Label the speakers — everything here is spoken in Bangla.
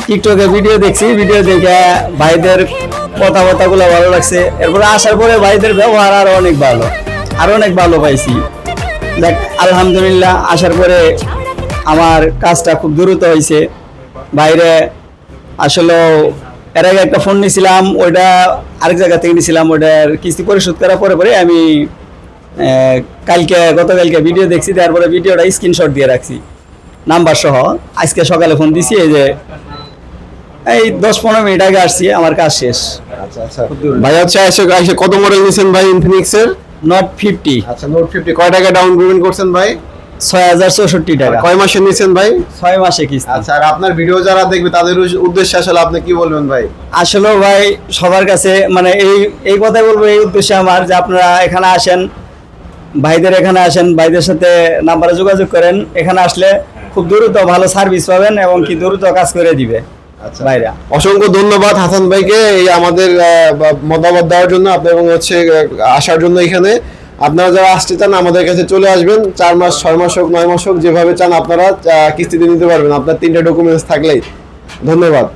Speaker 1: টিকটকে ভিডিও দেখছি, ভিডিও দেখে ভাইদের কথাবার্তাগুলো ভালো লাগছে। এরপরে আসার পরে ভাইদের ব্যবহার আরো অনেক ভালো পাইছি। দেখ আলহামদুলিল্লাহ, আসার পরে আমার কাজটা খুব দ্রুত হয়েছে। বাইরে আসলে এর আগে একটা ফোন নিয়েছিলাম, ওইটা আরেক জায়গা থেকে নিয়েছিলাম, ওইটার কিস্তি পরিশোধ করার পরে আমি গতকালকে ভিডিও দেখছি, তারপরে ভিডিওটা স্ক্রিনশট দিয়ে রাখছি নাম্বার সহ। আজকে সকালে ফোন দিছি, এই 10-15 মিনিট আগে আসছি, আমার কাজ শেষ।
Speaker 2: আচ্ছা আচ্ছা ভাই, হচ্ছে এসে কত মডেল নিয়েছেন ভাই ইনফিনিক্স এর?
Speaker 1: নোট 50।
Speaker 2: আচ্ছা নোট 50 কয় টাকা ডাউন পেমেন্ট করছেন ভাই?
Speaker 1: 6064 টাকা।
Speaker 2: কয় মাসে নিয়েছেন ভাই?
Speaker 1: 6 মাসে কিস্তি।
Speaker 2: আচ্ছা, আর আপনার ভিডিও যারা দেখবে তাদের উদ্দেশ্যে আসলে আপনি কি বলবেন ভাই?
Speaker 1: আসলে ভাই সবার কাছে মানে এই কথাই বলবো, এই উদ্দেশ্যে আমার, যে আপনারা এখানে আসেন, ভাইদের সাথে নাম্বারে যোগাযোগ করেন। এখানে আসলে খুব দ্রুত ভালো সার্ভিস পাবেন এবং কি দ্রুত কাজ করে দিবে ভাইরা।
Speaker 2: অসংখ্য ধন্যবাদ হাসান ভাইকে এই আমাদের মতামত দেওয়ার জন্য, আপনার এবং হচ্ছে আসার জন্য। এখানে আপনারা যারা আসতে চান আমাদের কাছে চলে আসবেন। 4 মাস 6 মাস হোক 9 মাস হোক, যেভাবে চান আপনারা কিস্তিতে নিতে পারবেন, আপনার 3টা ডকুমেন্টস থাকলেই। ধন্যবাদ।